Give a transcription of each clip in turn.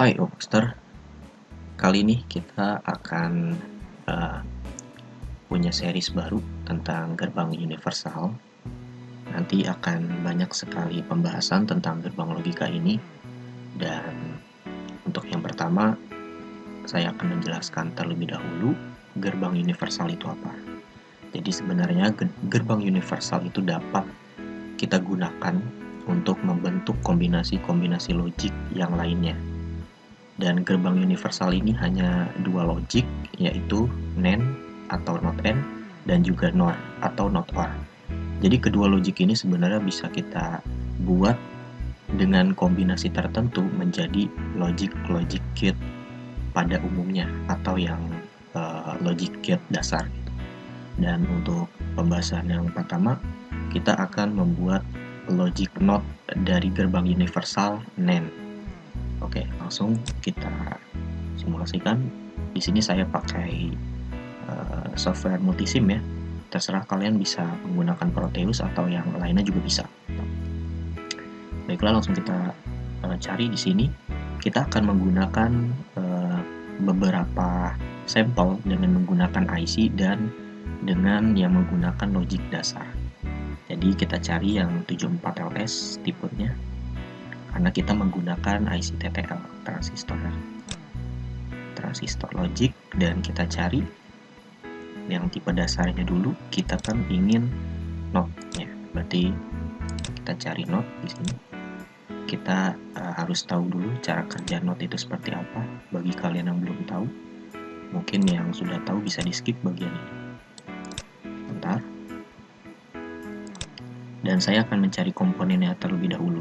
Hai Obster, kali ini kita akan uh, punya series baru tentang gerbang universal. Nanti akan banyak sekali pembahasan tentang gerbang logika ini. Dan untuk yang pertama, saya akan menjelaskan terlebih dahulu gerbang universal itu apa. Jadi sebenarnya gerbang universal itu dapat kita gunakan untuk membentuk kombinasi-kombinasi logik yang lainnya. Dan gerbang universal ini hanya dua logik, yaitu NAND atau not AND dan juga NOR atau not OR. Jadi kedua logik ini sebenarnya bisa kita buat dengan kombinasi tertentu menjadi logic gate pada umumnya atau yang logic gate dasar. Dan untuk pembahasan yang pertama, kita akan membuat logic NOT dari gerbang universal NAND. Oke, langsung kita simulasikan. Di sini saya pakai software multisim ya. Terserah kalian bisa menggunakan Proteus atau yang lainnya juga bisa. Baiklah, langsung kita cari di sini. Kita akan menggunakan beberapa sampel dengan menggunakan IC dan dengan yang menggunakan logic dasar. Jadi kita cari yang 74LS tipenya, karena kita menggunakan IC TTL, transistor logic, dan kita cari yang tipe dasarnya dulu. Kita kan ingin NOT-nya, berarti kita cari NOT di sini. Kita harus tahu dulu cara kerja NOT itu seperti apa. Bagi kalian yang belum tahu, mungkin yang sudah tahu bisa di skip bagian ini. Bentar. Dan saya akan mencari komponennya terlebih dahulu.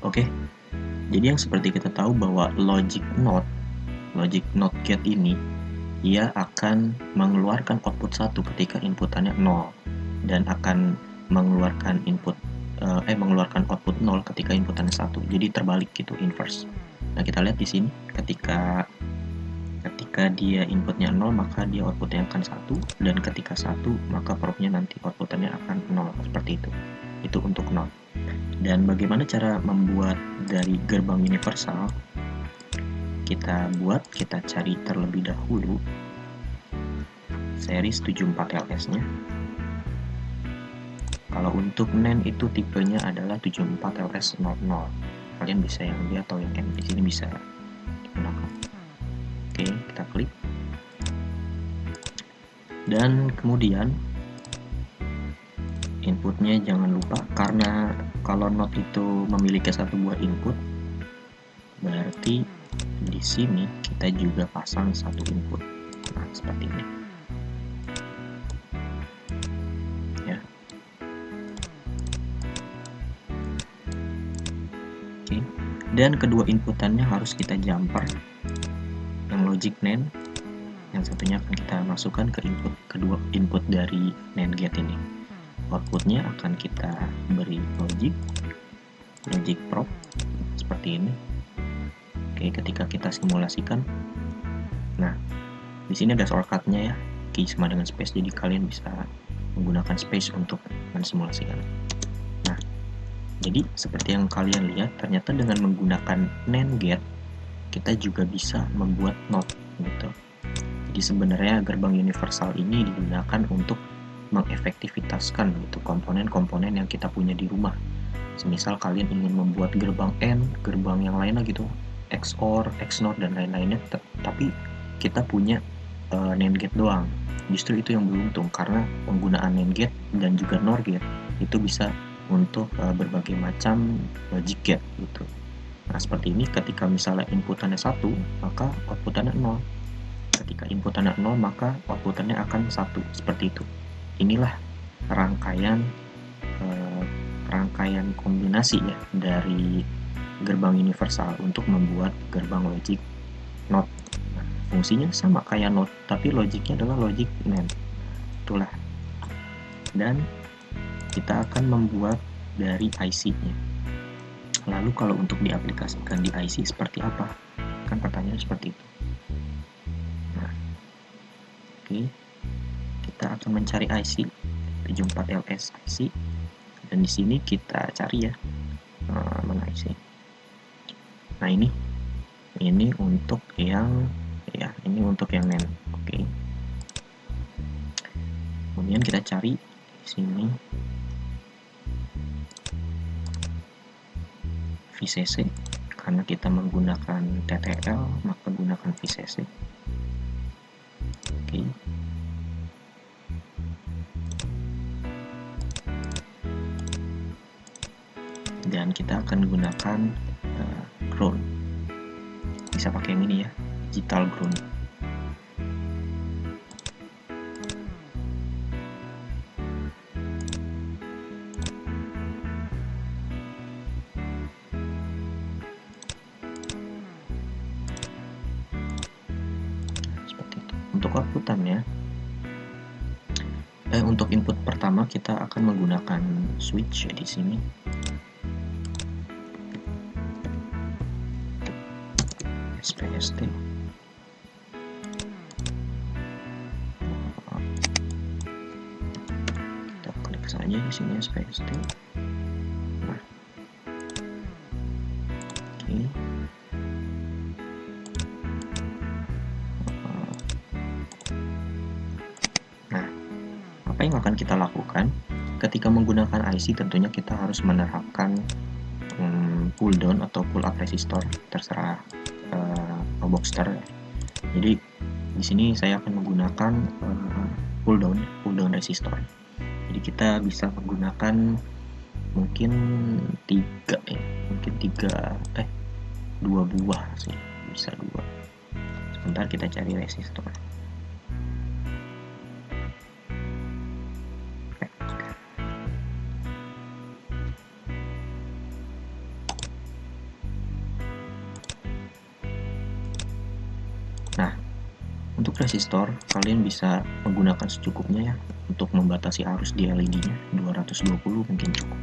Oke, jadi yang seperti kita tahu bahwa logic NOT gate ini, ia akan mengeluarkan output 1 ketika inputannya 0 dan akan mengeluarkan mengeluarkan output 0 ketika inputannya 1. Jadi terbalik gitu, inverse. Nah, kita lihat di sini ketika dia inputnya 0 maka dia outputnya akan 1, dan ketika 1 maka probnya nanti outputannya akan 0, seperti itu. Itu untuk NOT. Dan bagaimana cara membuat dari gerbang universal? Kita cari terlebih dahulu series 74LS-nya. Kalau untuk NAND itu tipenya adalah 74LS00. Kalian bisa yang D atau yang M, di sini bisa digunakan. Oke, kita klik. Dan kemudian inputnya jangan lupa, karena kalau NOT itu memiliki satu buah input, berarti di sini kita juga pasang satu input. Nah, seperti ini. Ya. Oke. Dan kedua inputannya harus kita jumper. Yang logic NAND, yang satunya akan kita masukkan ke kedua input dari NAND gate ini. Outputnya akan kita beri logic probe seperti ini. Oke, ketika kita simulasikan, nah di sini ada shortcutnya ya, key sama dengan space, jadi kalian bisa menggunakan space untuk mensimulasikan. Nah, jadi seperti yang kalian lihat, ternyata dengan menggunakan NAND gate kita juga bisa membuat NOT gitu. Jadi sebenarnya gerbang universal ini digunakan untuk mengefektivitaskan gitu komponen-komponen yang kita punya di rumah. Semisal kalian ingin membuat gerbang AND, gerbang yang lainnya gitu, XOR, XNOR dan lain-lainnya, tapi kita punya NAND gate doang. Justru itu yang beruntung, karena penggunaan NAND gate dan juga NOR gate itu bisa untuk berbagai macam logic gate gitu. Nah, seperti ini, ketika misalnya inputannya 1, maka outputannya 0. Ketika inputannya 0, maka outputannya akan 1, seperti itu. Inilah rangkaian rangkaian kombinasi ya dari gerbang universal untuk membuat gerbang logic NOT. Nah, fungsinya sama kayak NOT, tapi logiknya adalah logic NAND. Itulah. Dan kita akan membuat dari IC-nya. Lalu kalau untuk diaplikasikan di IC seperti apa? Kan pertanyaannya seperti itu. Nah, oke. Kita akan mencari IC 74LS IC, dan di sini kita cari ya mana IC. Nah, ini untuk yang ini untuk yang NAND. Oke. Kemudian kita cari di sini VCC, karena kita menggunakan TTL maka gunakan VCC. Oke. Dan kita akan gunakan ground. Bisa pakai yang ini ya, digital ground. Untuk outputannya, untuk input pertama kita akan menggunakan switch di sini. SPST. Kita klik saja di sini SPST. Nah, oke. Apa yang akan kita lakukan ketika menggunakan IC? Tentunya kita harus menerapkan pull down atau pull up resistor, terserah Boxster. Jadi di sini saya akan menggunakan pull down resistor. Jadi kita bisa menggunakan mungkin 2 buah sih, bisa 2. Sebentar kita cari resistor. Nah, untuk resistor kalian bisa menggunakan secukupnya ya, untuk membatasi arus di LED-nya 220 mungkin cukup.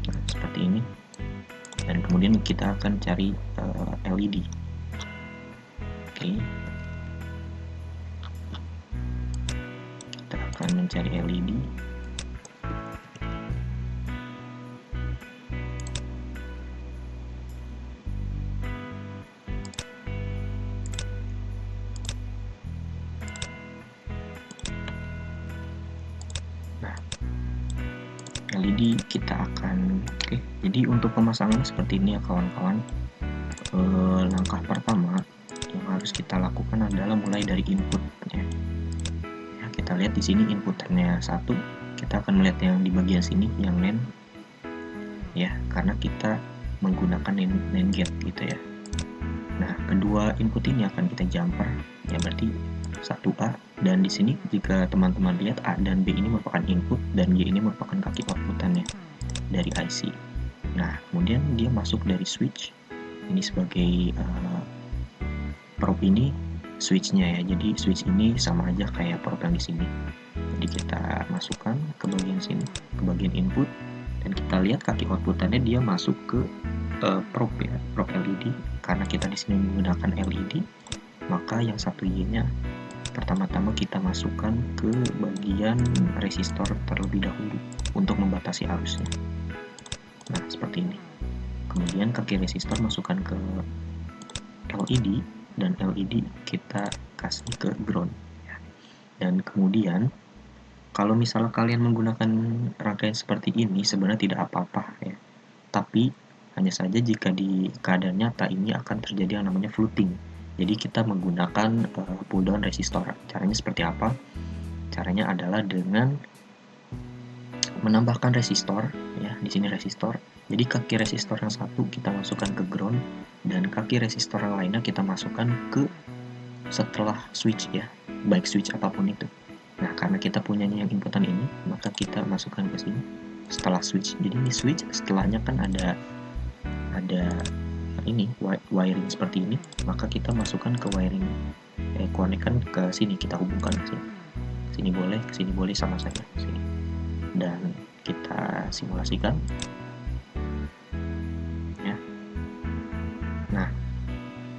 Nah, seperti ini. Dan kemudian kita akan cari LED. Oke. Kita akan mencari LED. LED kita akan jadi untuk pemasangan seperti ini ya kawan-kawan. Langkah pertama yang harus kita lakukan adalah mulai dari input ya. Kita lihat di sini inputnya 1, kita akan melihat yang di bagian sini yang NAND ya, karena kita menggunakan NAND gate gitu ya. Nah, kedua input ini akan kita jumper ya, berarti 1A, dan di sini jika teman-teman lihat A dan B ini merupakan input dan Y ini merupakan kaki outputannya dari IC. Nah, kemudian dia masuk dari switch ini sebagai probe ini switchnya ya. Jadi switch ini sama aja kayak probe yang di sini. Jadi kita masukkan ke bagian sini, ke bagian input, dan kita lihat kaki outputannya dia masuk ke probe ya, probe LED. Karena kita di sini menggunakan LED, maka yang 1Y-nya pertama-tama kita masukkan ke bagian resistor terlebih dahulu untuk membatasi arusnya. Nah, seperti ini. Kemudian kaki resistor masukkan ke LED, dan LED kita kasih ke ground ya. Dan kemudian kalau misalnya kalian menggunakan rangkaian seperti ini sebenarnya tidak apa-apa ya, tapi hanya saja jika di keadaan nyata ini akan terjadi yang namanya flooding. Jadi kita menggunakan pull down resistor. Caranya seperti apa? Caranya adalah dengan menambahkan resistor ya, di sini resistor. Jadi kaki resistor yang 1 kita masukkan ke ground, dan kaki resistor yang lainnya kita masukkan ke setelah switch ya. baik switch apapun itu. Nah, karena kita punyanya yang inputan ini, maka kita masukkan ke sini setelah switch. Jadi ini switch, setelahnya kan ada ini wiring seperti ini, maka kita masukkan ke wiring konekkan ke sini, kita hubungkan ke sini. Ke sini boleh sama saja sini. Dan kita simulasikan. Ya. Nah,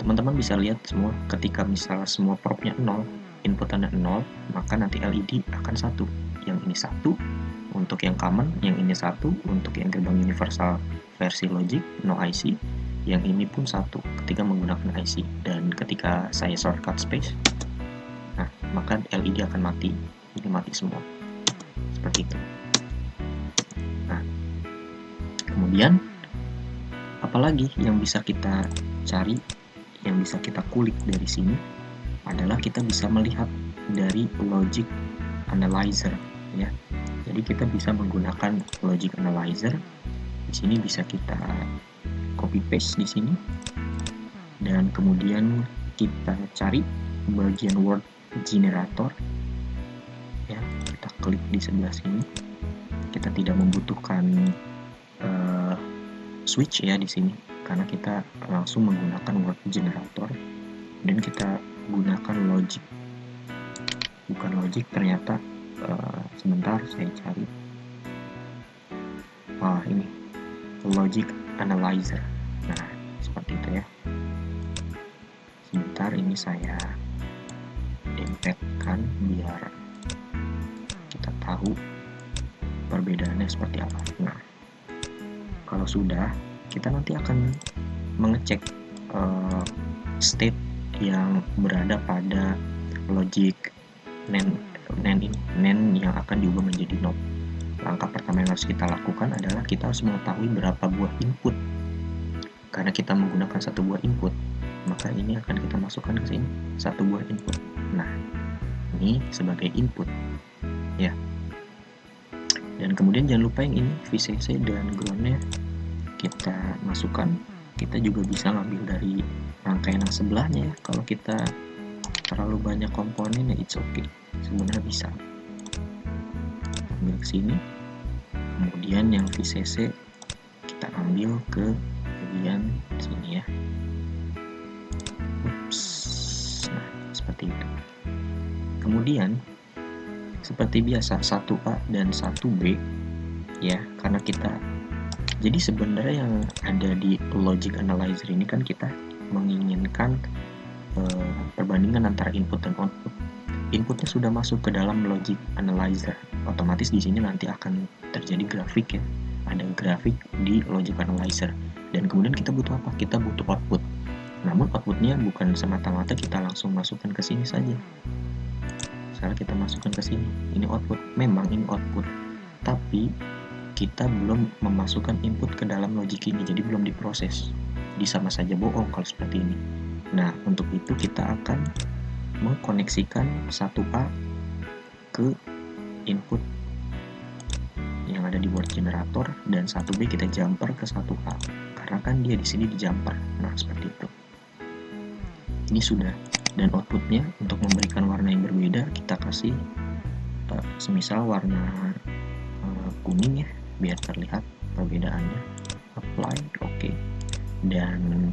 teman-teman bisa lihat semua ketika misalnya semua probnya 0, inputannya 0, maka nanti LED akan 1. Yang ini 1 untuk yang common, yang ini 1 untuk yang gerbang universal versi logic no IC, yang ini pun 1 ketika menggunakan IC. Dan ketika saya shortcut space, nah maka LED akan mati, ini mati semua seperti itu. Nah, kemudian apalagi yang bisa kita cari, yang bisa kita kulik dari sini adalah kita bisa melihat dari logic analyzer, ya. Jadi kita bisa menggunakan logic analyzer. Di sini bisa kita copy paste di sini, dan kemudian kita cari bagian word generator, ya. Kita klik di sebelah sini. Kita tidak membutuhkan switch ya di sini, karena kita langsung menggunakan word generator, dan kita gunakan logic, bukan logic ternyata. Sebentar saya cari. Ini logic analyzer. Nah, seperti itu ya. Sebentar, ini saya dempetkan biar kita tahu perbedaannya seperti apa. Nah, kalau sudah, kita nanti akan mengecek state yang berada pada logic NAND yang akan diubah menjadi NOT. Langkah pertama yang harus kita lakukan adalah kita harus mengetahui berapa buah input. Karena kita menggunakan satu buah input, maka ini akan kita masukkan ke sini, satu buah input. Nah, ini sebagai input, ya. Dan kemudian jangan lupa yang ini VCC dan groundnya kita masukkan. Kita juga bisa ngambil dari rangkaian yang sebelahnya ya. Kalau kita terlalu banyak komponen ya it's okay, sebenarnya bisa ambil ke sini, kemudian yang VCC kita ambil ke bagian sini ya. Nah, seperti itu. Kemudian seperti biasa 1A dan 1B ya, karena kita jadi sebenarnya yang ada di logic analyzer ini kan kita menginginkan perbandingan antara input dan output. Inputnya sudah masuk ke dalam logic analyzer, otomatis di sini nanti akan terjadi grafik ya, ada grafik di logic analyzer. Dan kemudian kita butuh apa? Kita butuh output. Namun outputnya bukan semata-mata kita langsung masukkan ke sini saja. Sekarang kita masukkan ke sini, ini output. Memang ini output, tapi kita belum memasukkan input ke dalam logic ini, jadi belum diproses. Jadi sama saja bohong kalau seperti ini. Nah, untuk itu kita akan mengkoneksikan 1A ke input yang ada di word generator, dan 1B kita jumper ke 1A karena kan dia di sini di jumper. Nah, seperti itu. Ini sudah. Dan outputnya untuk memberikan warna yang berbeda kita kasih semisal warna kuning ya, biar terlihat perbedaannya. Apply, oke. Dan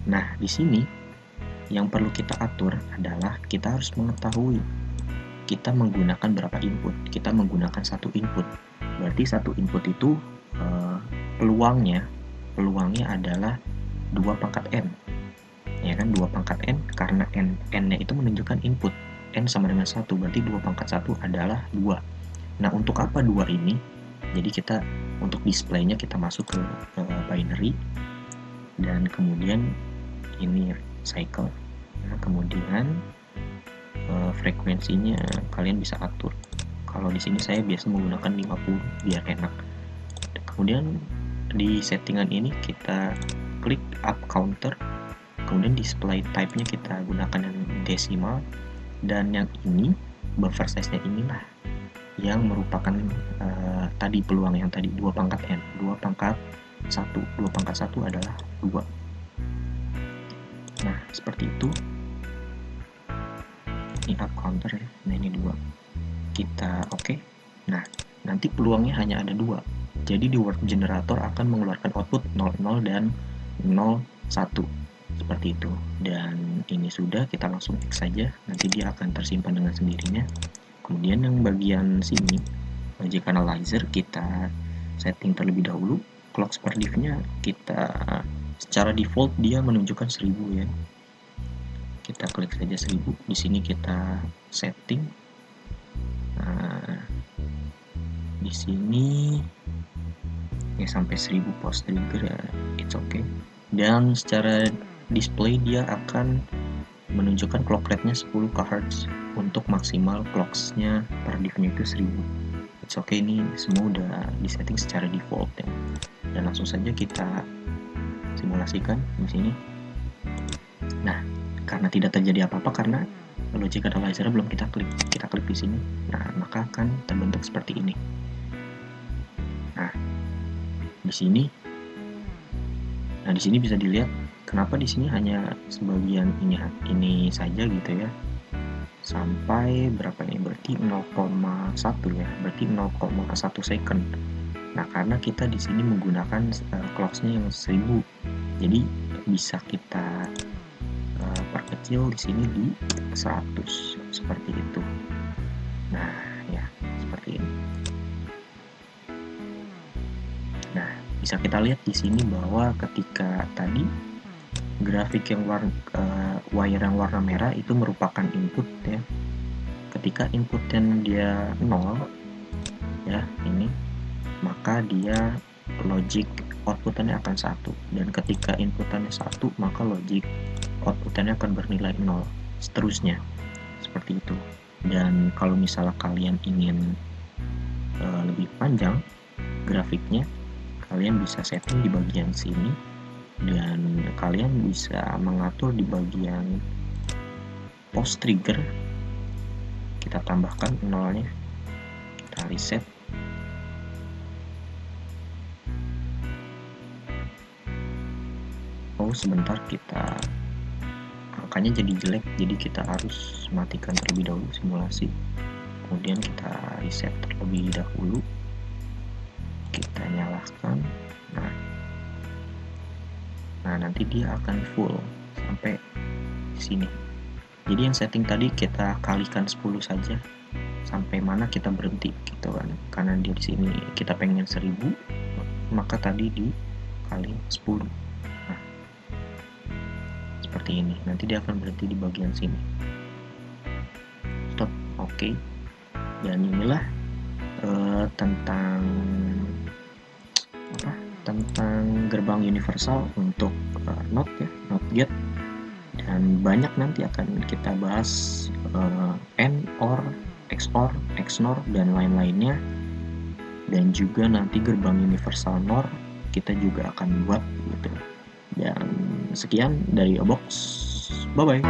nah, di sini yang perlu kita atur adalah kita harus mengetahui kita menggunakan berapa input. Kita menggunakan satu input. Berarti satu input itu peluangnya adalah 2 pangkat N. Ya kan, 2 pangkat N, karena N-nya itu menunjukkan input. N sama dengan 1, berarti 2 pangkat 1 adalah 2. Nah, untuk apa 2 ini? Jadi kita untuk displaynya kita masuk ke binary, dan kemudian ini cycle. Nah, kemudian frekuensinya kalian bisa atur. Kalau di sini saya biasa menggunakan 50 biar enak. Kemudian di settingan ini kita klik up counter, kemudian display type-nya kita gunakan yang desimal, dan yang ini buffer size-nya inilah yang merupakan tadi peluang yang tadi 2 pangkat N, 2 pangkat 1 adalah 2. Nah, seperti itu. ini up counter ya, nah ini 2, kita oke. Nah, nanti peluangnya hanya ada 2, jadi di word generator akan mengeluarkan output 00 dan 01 seperti itu. Dan ini sudah, kita langsung X saja, nanti dia akan tersimpan dengan sendirinya. Kemudian yang bagian sini logic analyzer kita setting terlebih dahulu. Clock per diff-nya kita secara default dia menunjukkan 1000 ya. Kita klik saja 1000. Di sini kita setting. Nah, di sini ya sampai 1000 post trigger ya, it's okay. Dan secara display dia akan menunjukkan clock rate-nya 10 kHz untuk maksimal clocks-nya per diff-nya itu 1000. It's okay, ini semua udah disetting secara default ya. Dan langsung saja kita simulasikan di sini. Nah, karena tidak terjadi apa-apa karena logic analyzer belum kita klik di sini. Nah, maka akan terbentuk seperti ini. Nah, di sini bisa dilihat kenapa di sini hanya sebagian ini saja gitu ya. Sampai berapa ini? Berarti 0,1 ya. Berarti 0,1 second. Nah, karena kita di sini menggunakan clocks-nya yang 1000. Jadi bisa kita perkecil di sini di 100 seperti itu. Nah, ya, seperti ini. Nah, bisa kita lihat di sini bahwa ketika tadi grafik yang wire yang warna merah itu merupakan input ya. Ketika inputnya dia 0 ya, ini, maka dia logic outputannya akan 1, dan ketika inputannya 1 maka logic outputannya akan bernilai 0, seterusnya seperti itu. Dan kalau misalnya kalian ingin lebih panjang grafiknya, kalian bisa setting di bagian sini, dan kalian bisa mengatur di bagian post trigger. Kita tambahkan 0-nya, kita reset. Oh, sebentar, kita angkanya jadi jelek, jadi kita harus matikan terlebih dahulu simulasi, kemudian kita reset terlebih dahulu, kita nyalakan. Nah, nanti dia akan full sampai sini. Jadi yang setting tadi kita kalikan 10 saja, sampai mana kita berhenti gitu kan. Karena dia di sini kita pengen 1000, maka tadi dikali 10. Nah, seperti ini. Nanti dia akan berhenti di bagian sini. Stop, oke. Dan inilah tentang gerbang universal untuk NOT ya, NOT gate. Dan banyak nanti akan kita bahas AND, OR, XOR, XNOR, dan lain-lainnya. Dan juga nanti gerbang universal NOR kita juga akan buat gitu. Dan sekian dari Obox, bye bye.